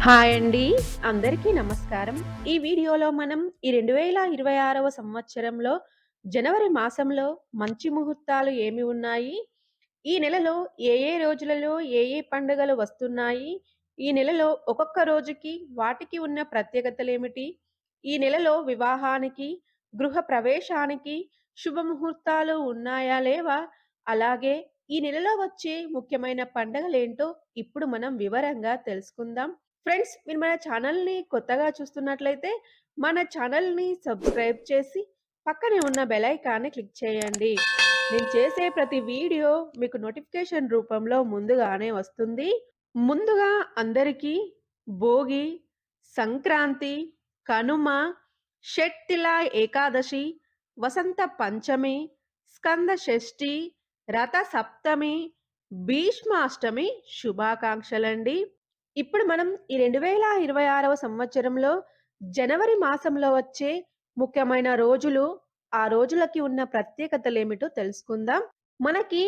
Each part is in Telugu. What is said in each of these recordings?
హాయ్ అండి. అందరికీ నమస్కారం. ఈ వీడియోలో మనం ఈ 2026వ సంవత్సరంలో జనవరి మాసంలో మంచి ముహూర్తాలు ఏమి ఉన్నాయి? ఈ నెలలో ఏ ఏ రోజులలో ఏ ఏ పండుగలు వస్తున్నాయి? ఈ నెలలో ఒక్కొక్క రోజుకి వాటికి ఉన్న ప్రత్యేకతలేమిటి? ఈ నెలలో వివాహానికి, గృహ ప్రవేశానికి శుభముహూర్తాలు ఉన్నాయా లేవా? అలాగే ఈ నెలలో వచ్చే ముఖ్యమైన పండగలేంటో ఇప్పుడు మనం వివరంగా తెలుసుకుందాం. ఫ్రెండ్స్, మీరు మన ఛానల్‌ని కొత్తగా చూస్తున్నట్లయితే, మన ఛానల్‌ని సబ్స్క్రైబ్ చేసి, పక్కనే ఉన్న బెల్ ఐకాన్‌ని క్లిక్ చేయండి. నేను చేసే ప్రతి వీడియో మీకు నోటిఫికేషన్ రూపంలో ముందుగానే వస్తుంది. ముందుగా అందరికీ భోగి, సంక్రాంతి, కనుమ, షట్టిల ఏకాదశి, వసంత పంచమి, స్కంద షష్ఠి, రథ సప్తమి, భీష్మాష్టమి శుభాకాంక్షలండి. ఇప్పుడు మనం ఈ 2026వ సంవత్సరంలో జనవరి మాసంలో వచ్చే ముఖ్యమైన రోజులు, ఆ రోజులకి ఉన్న ప్రత్యేకతలేమిటో తెలుసుకుందాం. మనకి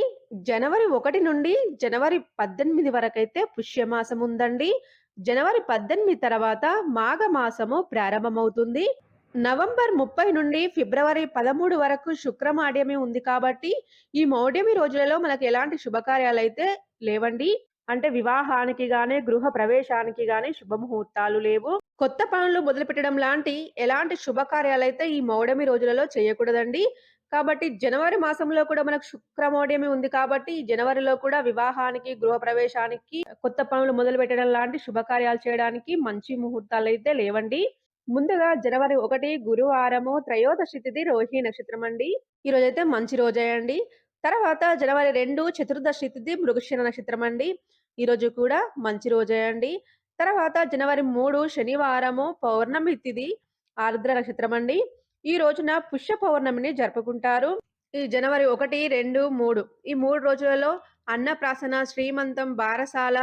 జనవరి 1 నుండి జనవరి 18 వరకైతే పుష్యమాసం ఉందండి. జనవరి 18 తర్వాత మాఘ మాసము ప్రారంభమవుతుంది. నవంబర్ 30 నుండి ఫిబ్రవరి 13 వరకు శుక్రమాడ్యమి ఉంది కాబట్టి, ఈ మౌఢ్యమి రోజులలో మనకు ఎలాంటి శుభకార్యాలైతే లేవండి. అంటే వివాహానికి గాని, గృహ ప్రవేశానికి గాని శుభముహూర్తాలు లేవు. కొత్త పనులు మొదలుపెట్టడం లాంటి ఎలాంటి శుభకార్యాలైతే ఈ మౌఢమి రోజులలో చేయకూడదండి. కాబట్టి జనవరి మాసంలో కూడా మనకు శుక్రమౌఢ్యమి ఉంది కాబట్టి, ఈ జనవరిలో కూడా వివాహానికి, గృహప్రవేశానికి, కొత్త పనులు మొదలుపెట్టడం లాంటి శుభకార్యాలు చేయడానికి మంచి ముహూర్తాలైతే లేవండి. ముందుగా జనవరి 1 గురువారము త్రయోదశి తిథి రోహిణి నక్షత్రం అండి. ఈరోజైతే మంచి రోజే అండి. తర్వాత జనవరి 2 చతుర్దశి తిథి మృగశిర నక్షత్రం అండి. ఈరోజు కూడా మంచి రోజే అండి. తర్వాత జనవరి 3 శనివారము పౌర్ణమి తిథి ఆరుద్ర నక్షత్రం అండి. ఈ రోజున పుష్య పౌర్ణమిని జరుపుకుంటారు. ఈ జనవరి 1, 2, 3 ఈ 3 రోజులలో అన్నప్రాసన, శ్రీమంతం, బారసాల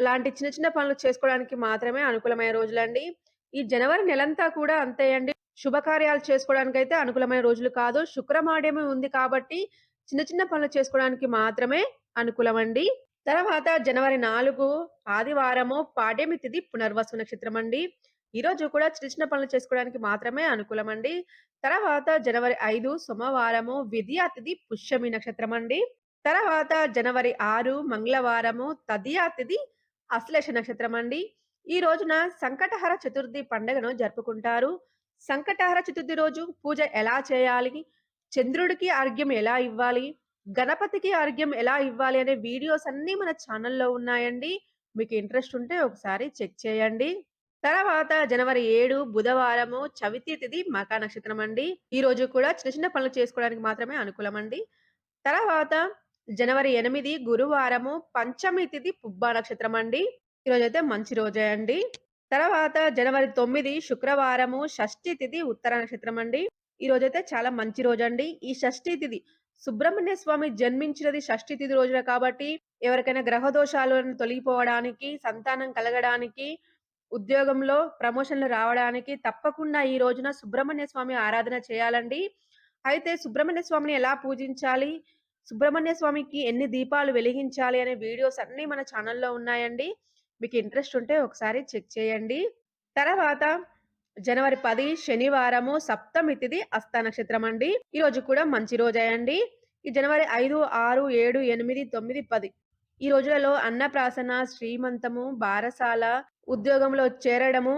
లాంటి చిన్న చిన్న పనులు చేసుకోవడానికి మాత్రమే అనుకూలమైన రోజులండి. ఈ జనవరి నెలంతా కూడా అంతే అండి. శుభకార్యాలు చేసుకోవడానికైతే అనుకూలమైన రోజులు కాదు. శుక్రమాడ్యమి ఉంది కాబట్టి చిన్న చిన్న పనులు చేసుకోవడానికి మాత్రమే అనుకూలమండి. తర్వాత జనవరి 4 ఆదివారము పాడ్యమి తిథి పునర్వసు నక్షత్రం అండి. ఈరోజు కూడా చిన్న చిన్న పనులు చేసుకోవడానికి మాత్రమే అనుకూలమండి. తర్వాత జనవరి 5 సోమవారము విద్యా తిథి పుష్యమి నక్షత్రం అండి. తర్వాత జనవరి 6 మంగళవారము తదియా తిథి అశ్లేష నక్షత్రం అండి. ఈ రోజున సంకటహర చతుర్థి పండుగను జరుపుకుంటారు. సంకటహర చతుర్థి రోజు పూజ ఎలా చేయాలి? చంద్రుడికి అర్ఘ్యం ఎలా ఇవ్వాలి? గణపతికి అర్ఘ్యం ఎలా ఇవ్వాలి? అనే వీడియోస్ అన్నీ మన ఛానల్‌లో ఉన్నాయండి. మీకు ఇంట్రెస్ట్ ఉంటే ఒకసారి చెక్ చేయండి. తర్వాత జనవరి 7 బుధవారము చవితి తిథి మకా నక్షత్రం అండి. ఈ రోజు కూడా చిన్న చిన్న పనులు చేసుకోవడానికి మాత్రమే అనుకూలమండి. తర్వాత జనవరి 8 గురువారము పంచమి తిథి పుబ్బా నక్షత్రం అండి. ఈరోజైతే మంచి రోజే అండి. తర్వాత జనవరి 9 శుక్రవారము షష్ఠి తిథి ఉత్తర నక్షత్రం అండి. ఈరోజైతే చాలా మంచి రోజండి. ఈ షష్ఠి తిథి సుబ్రహ్మణ్య స్వామి జన్మించినది షష్ఠి తిథి రోజున కాబట్టి, ఎవరికైనా గ్రహ దోషాలను తొలగిపోవడానికి, సంతానం కలగడానికి, ఉద్యోగంలో ప్రమోషన్‌లు రావడానికి తప్పకుండా ఈ రోజున సుబ్రహ్మణ్య స్వామి ఆరాధన చేయాలండి. అయితే సుబ్రహ్మణ్య స్వామిని ఎలా పూజించాలి? సుబ్రహ్మణ్య స్వామికి ఎన్ని దీపాలు వెలిగించాలి? అనే వీడియోస్ అన్నీ మన ఛానల్‌లో ఉన్నాయండి. మీకు ఇంట్రెస్ట్ ఉంటే ఒకసారి చెక్ చేయండి. తర్వాత జనవరి 10 శనివారము సప్తమి తిథి హస్త నక్షత్రం అండి. ఈరోజు కూడా మంచి రోజే అండి. ఈ జనవరి 5, 6, 7, 8, 9, 10 ఈ రోజులలో అన్నప్రాసన, శ్రీమంతము, బారసాల, ఉద్యోగంలో చేరడము,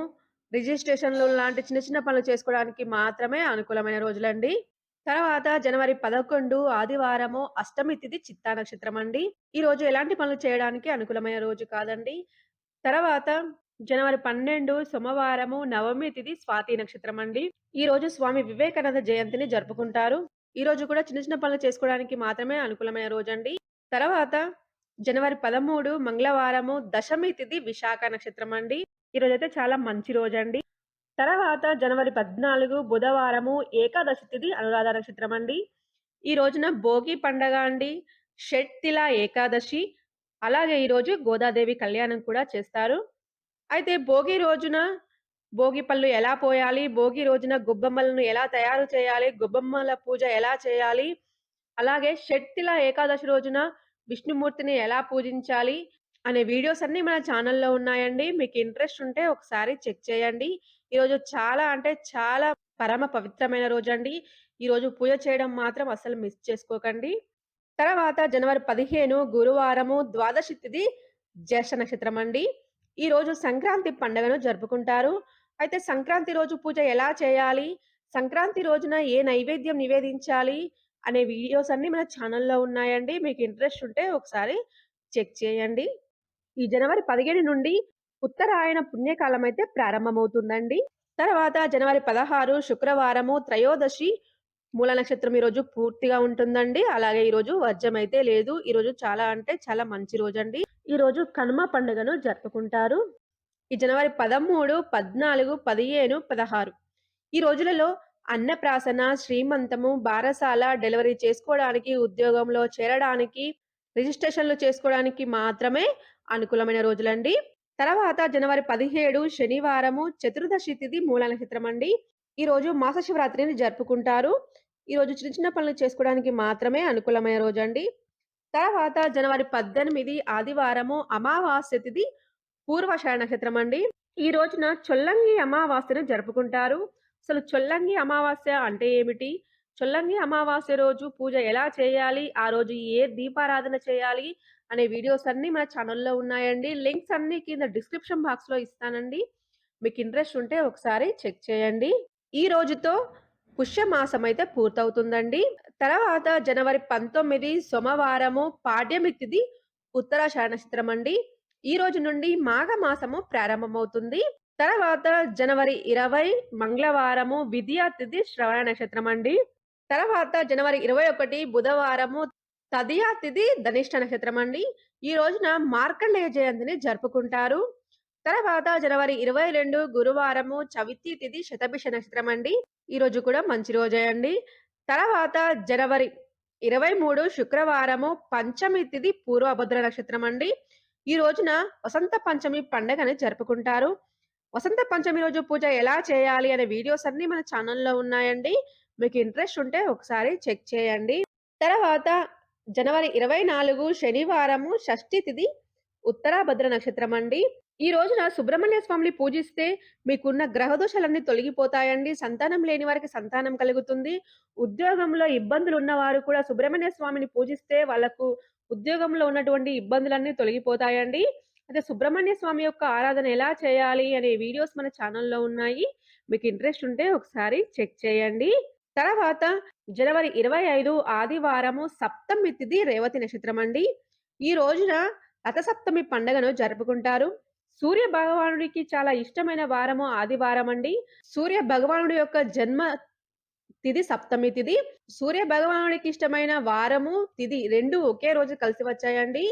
రిజిస్ట్రేషన్‌లు లాంటి చిన్న చిన్న పనులు చేసుకోవడానికి మాత్రమే అనుకూలమైన రోజులండి. తర్వాత జనవరి 11 ఆదివారము అష్టమి తిథి చిత్తా నక్షత్రం అండి. ఈ రోజు ఎలాంటి పనులు చేయడానికి అనుకూలమైన రోజు కాదండి. తర్వాత జనవరి 12 సోమవారము నవమి తిథి స్వాతి నక్షత్రం అండి. ఈ రోజు స్వామి వివేకానంద జయంతిని జరుపుకుంటారు. ఈ రోజు కూడా చిన్న చిన్న పనులు చేసుకోవడానికి మాత్రమే అనుకూలమైన రోజండి. తర్వాత జనవరి 13 మంగళవారము దశమి తిథి విశాఖ నక్షత్రం అండి. ఈ రోజైతే చాలా మంచి రోజండి. తర్వాత జనవరి 14 బుధవారము ఏకాదశి తిథి అనురాధ నక్షత్రం అండి. ఈ రోజున భోగి పండగ అండి. షట్తిల ఏకాదశి. అలాగే ఈరోజు గోదాదేవి కళ్యాణం కూడా చేస్తారు. అయితే భోగి రోజున భోగి పళ్ళు ఎలా పోయాలి? భోగి రోజున గొబ్బెమ్మలను ఎలా తయారు చేయాలి? గొబ్బెమ్మల పూజ ఎలా చేయాలి? అలాగే షట్తిల ఏకాదశి రోజున విష్ణుమూర్తిని ఎలా పూజించాలి? అనే వీడియోస్ అన్నీ మన ఛానల్‌లో ఉన్నాయండి. మీకు ఇంట్రెస్ట్ ఉంటే ఒకసారి చెక్ చేయండి. ఈరోజు చాలా అంటే చాలా పరమ పవిత్రమైన రోజండి. ఈరోజు పూజ చేయడం మాత్రం అస్సలు మిస్ చేసుకోకండి. తర్వాత జనవరి 15 గురువారము ద్వాదశి తిథి జ్యేష్ఠ నక్షత్రం అండి. ఈరోజు సంక్రాంతి పండుగను జరుపుకుంటారు. అయితే సంక్రాంతి రోజు పూజ ఎలా చేయాలి? సంక్రాంతి రోజున ఏ నైవేద్యం నివేదించాలి? అనే వీడియోస్ అన్నీ మన ఛానల్‌లో ఉన్నాయండి. మీకు ఇంట్రెస్ట్ ఉంటే ఒకసారి చెక్ చేయండి. ఈ జనవరి 15 నుండి ఉత్తరాయణ పుణ్యకాలం అయితే ప్రారంభమవుతుందండి. తర్వాత జనవరి 16 శుక్రవారము త్రయోదశి మూల నక్షత్రం ఈరోజు పూర్తిగా ఉంటుందండి. అలాగే ఈరోజు వర్జమైతే లేదు. ఈరోజు చాలా అంటే చాలా మంచి రోజండి. ఈరోజు కనుమ పండుగను జరుపుకుంటారు. ఈ జనవరి 13, 14, 15, 16 ఈ రోజులలో అన్నప్రాసన, శ్రీమంతము, బారసాల, డెలివరీ చేసుకోవడానికి, ఉద్యోగంలో చేరడానికి, రిజిస్ట్రేషన్‌లు చేసుకోవడానికి మాత్రమే అనుకూలమైన రోజులండి. తర్వాత జనవరి 17 శనివారము చతుర్దశి తిథి మూల నక్షత్రం అండి. ఈరోజు మాస శివరాత్రిని జరుపుకుంటారు. ఈరోజు చిన్న చిన్న పనులు చేసుకోవడానికి మాత్రమే అనుకూలమైన రోజండి. తర్వాత జనవరి 18 ఆదివారము అమావాస్య తిథి పూర్వాషాఢ నక్షత్రం అండి. ఈ రోజున చొల్లంగి అమావాస్యను జరుపుకుంటారు. అసలు చొల్లంగి అమావాస్య అంటే ఏమిటి? చొల్లంగి అమావాస్య రోజు పూజ ఎలా చేయాలి? ఆ రోజు ఏ దీపారాధన చేయాలి? అనే వీడియోస్ అన్నీ మన ఛానల్‌లో ఉన్నాయండి. లింక్స్ అన్నీ కింద డిస్క్రిప్షన్ బాక్స్‌లో ఇస్తానండి. మీకు ఇంట్రెస్ట్ ఉంటే ఒకసారి చెక్ చేయండి. ఈ రోజుతో పుష్యమాసం అయితే పూర్తవుతుందండి. తర్వాత జనవరి 19 సోమవారము పాడ్యమి తిథి ఉత్తరాషాఢ నక్షత్రం అండి. ఈ రోజు నుండి మాఘమాసము ప్రారంభమవుతుంది. తర్వాత జనవరి 20 మంగళవారము విద్యా తిథి శ్రవణ నక్షత్రం అండి. తర్వాత జనవరి 21 బుధవారము తదియా తిథి ధనిష్ట నక్షత్రం అండి. ఈ రోజున మార్కండేయ జయంతిని జరుపుకుంటారు. తర్వాత జనవరి 22 గురువారము చవితి తిథి శతభిష నక్షత్రం అండి. ఈరోజు కూడా మంచి రోజే అండి. తర్వాత జనవరి 23 శుక్రవారము పంచమి తిథి పూర్వభద్ర నక్షత్రం అండి. ఈ రోజున వసంత పంచమి పండుగని జరుపుకుంటారు. వసంత పంచమి రోజు పూజ ఎలా చేయాలి అనే వీడియోస్ అన్నీ మన ఛానల్‌లో ఉన్నాయండి. మీకు ఇంట్రెస్ట్ ఉంటే ఒకసారి చెక్ చేయండి. తర్వాత జనవరి 24 శనివారము షష్ఠి తిథి ఉత్తరాభద్ర నక్షత్రం అండి. ఈ రోజున సుబ్రహ్మణ్య స్వామిని పూజిస్తే మీకున్న గ్రహ దోషాలన్నీ తొలగిపోతాయండి. సంతానం లేని వారికి సంతానం కలుగుతుంది. ఉద్యోగంలో ఇబ్బందులు ఉన్నవారు కూడా సుబ్రహ్మణ్య స్వామిని పూజిస్తే వాళ్ళకు ఉద్యోగంలో ఉన్నటువంటి ఇబ్బందులన్నీ తొలగిపోతాయండి. అయితే సుబ్రహ్మణ్య స్వామి యొక్క ఆరాధన ఎలా చేయాలి అనే వీడియోస్ మన ఛానల్‌లో ఉన్నాయి. మీకు ఇంట్రెస్ట్ ఉంటే ఒకసారి చెక్ చేయండి. తర్వాత జనవరి 25 ఆదివారము సప్తమి తిథి రేవతి నక్షత్రం అండి. ఈ రోజున రథసప్తమి పండుగను జరుపుకుంటారు. సూర్య భగవానుడికి చాలా ఇష్టమైన వారము ఆదివారం అండి. సూర్య భగవానుడి యొక్క జన్మ తిథి సప్తమి తిథి. సూర్య భగవానుడికి ఇష్టమైన వారము, తిథి 2 ఒకే రోజు కలిసి వచ్చాయండి.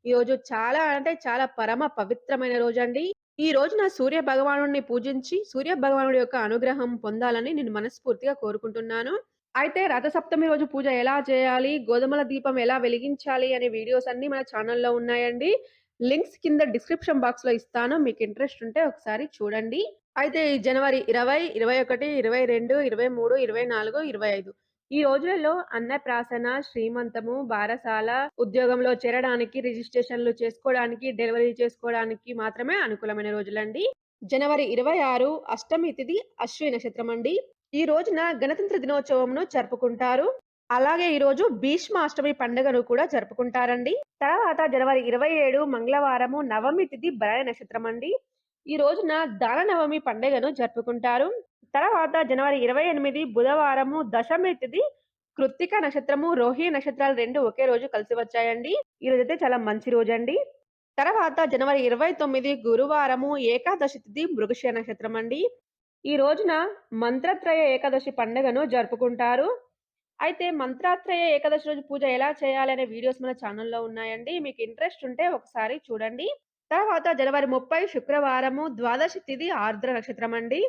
ఈ రోజు చాలా అంటే చాలా పరమ పవిత్రమైన రోజండి. ఈ రోజున సూర్య భగవానుడిని పూజించి, సూర్య భగవానుడి యొక్క అనుగ్రహం పొందాలని నేను మనస్ఫూర్తిగా కోరుకుంటున్నాను. అయితే రథసప్తమి రోజు పూజ ఎలా చేయాలి? గోధుమల దీపం ఎలా వెలిగించాలి? అనే వీడియోస్ అన్నీ మన ఛానల్‌లో ఉన్నాయండి. లింక్స్ కింద డిస్క్రిప్షన్ బాక్స్‌లో ఇస్తాను. మీకు ఇంట్రెస్ట్ ఉంటే ఒకసారి చూడండి. అయితే ఈ జనవరి 20, 21, 22, 23, 24, 25 ఈ రోజులలో అన్నప్రాసన, శ్రీమంతము, బారసాల, ఉద్యోగంలో చేరడానికి, రిజిస్ట్రేషన్‌లు చేసుకోవడానికి, డెలివరీ చేసుకోవడానికి మాత్రమే అనుకూలమైన రోజులండి. జనవరి 26 అష్టమి తిథి అశ్విని నక్షత్రం అండి. ఈ రోజున గణతంత్ర దినోత్సవంను జరుపుకుంటారు. అలాగే ఈరోజు భీష్మాష్టమి పండుగను కూడా జరుపుకుంటారండి. తర్వాత జనవరి 27 మంగళవారము నవమి తిథి భరణి నక్షత్రం అండి. ఈ రోజున దాన నవమి పండుగను జరుపుకుంటారు. తర్వాత జనవరి 28 బుధవారము దశమి తిథి కృత్తిక నక్షత్రము, రోహిణి నక్షత్రాలు 2 ఒకే రోజు కలిసి వచ్చాయండి. ఈ రోజైతే చాలా మంచి రోజండి. తర్వాత జనవరి 29 గురువారము ఏకాదశి తిథి మృగశిర నక్షత్రం అండి. ఈ రోజున మంత్రత్రయ ఏకాదశి పండుగను జరుపుకుంటారు. అయితే మంత్రాత్రయ ఏకాదశి రోజు పూజ ఎలా చేయాలి అనే వీడియోస్ మన ఛానల్‌లో ఉన్నాయండి. మీకు ఇంట్రెస్ట్ ఉంటే ఒకసారి చూడండి. తర్వాత జనవరి 30 శుక్రవారము ద్వాదశి తిథి ఆర్ద్ర నక్షత్రం అండి.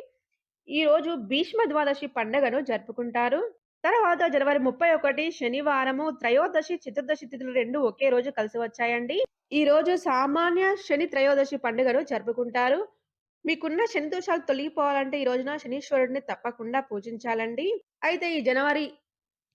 ఈరోజు భీష్మ ద్వాదశి పండుగను జరుపుకుంటారు. తర్వాత జనవరి 31 శనివారము త్రయోదశి, చతుర్దశి తిథులు 2 ఒకే రోజు కలిసి వచ్చాయండి. ఈరోజు సామాన్య శని త్రయోదశి పండుగను జరుపుకుంటారు. మీకున్న శని దోషాలు తొలగిపోవాలంటే ఈ రోజున శనీశ్వరుడిని తప్పకుండా పూజించాలండి. అయితే ఈ జనవరి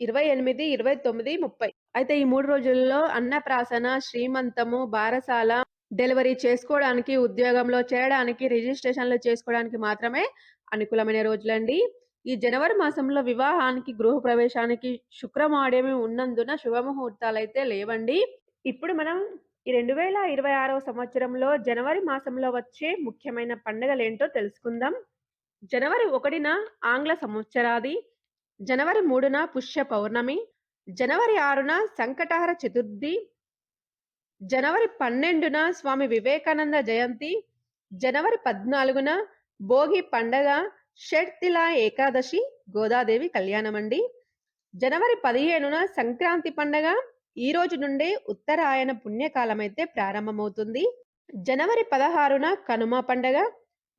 28, 29, 30 అయితే ఈ 3 రోజుల్లో అన్నప్రాసన, శ్రీమంతము, బారసాల, డెలివరీ చేసుకోవడానికి, ఉద్యోగంలో చేరడానికి, రిజిస్ట్రేషన్‌లు చేసుకోవడానికి మాత్రమే అనుకూలమైన రోజులండి. ఈ జనవరి మాసంలో వివాహానికి, గృహప్రవేశానికి శుక్రమాడ్యమి ఉన్నందున శుభముహూర్తాలైతే లేవండి. ఇప్పుడు మనం ఈ 2026వ సంవత్సరంలో జనవరి మాసంలో వచ్చే ముఖ్యమైన పండుగలేంటో తెలుసుకుందాం. జనవరి 1న ఆంగ్ల సంవత్సరాది, జనవరి 3న పుష్య పౌర్ణమి, జనవరి 6న సంకటహర చతుర్థి, జనవరి 12న స్వామి వివేకానంద జయంతి, జనవరి 14న భోగి పండగ, షట్‌తిల ఏకాదశి, గోదాదేవి కళ్యాణమండి. జనవరి 15న సంక్రాంతి పండగ. ఈ రోజు నుండే ఉత్తరాయణ పుణ్యకాలమైతే ప్రారంభమవుతుంది. జనవరి 16న కనుమ పండగ,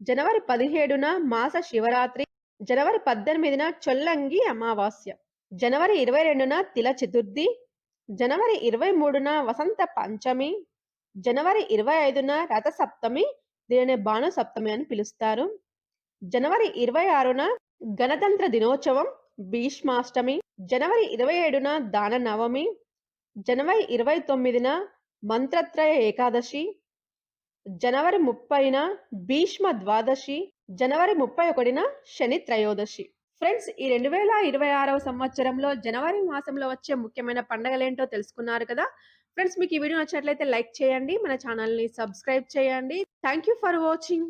జనవరి 17న మాస శివరాత్రి, జనవరి 18న చొల్లంగి అమావాస్య, జనవరి 22న తిల చతుర్థి, జనవరి 23న వసంత పంచమి, జనవరి 25న రథ సప్తమి, దీనిని భాను సప్తమి అని పిలుస్తారు. జనవరి 26న గణతంత్ర దినోత్సవం, భీష్మాష్టమి, జనవరి 27న దాన నవమి, జనవరి 29న మంత్రత్రయ ఏకాదశి, జనవరి 30న భీష్మ ద్వాదశి, జనవరి 31న శని త్రయోదశి. ఫ్రెండ్స్, ఈ 2026వ సంవత్సరంలో జనవరి మాసంలో వచ్చే ముఖ్యమైన పండగలేంటో తెలుసుకున్నారు కదా! ఫ్రెండ్స్, మీకు ఈ వీడియో నచ్చినట్లయితే లైక్ చేయండి. మన ఛానల్‌ని సబ్స్క్రైబ్ చేయండి. Thank you for watching.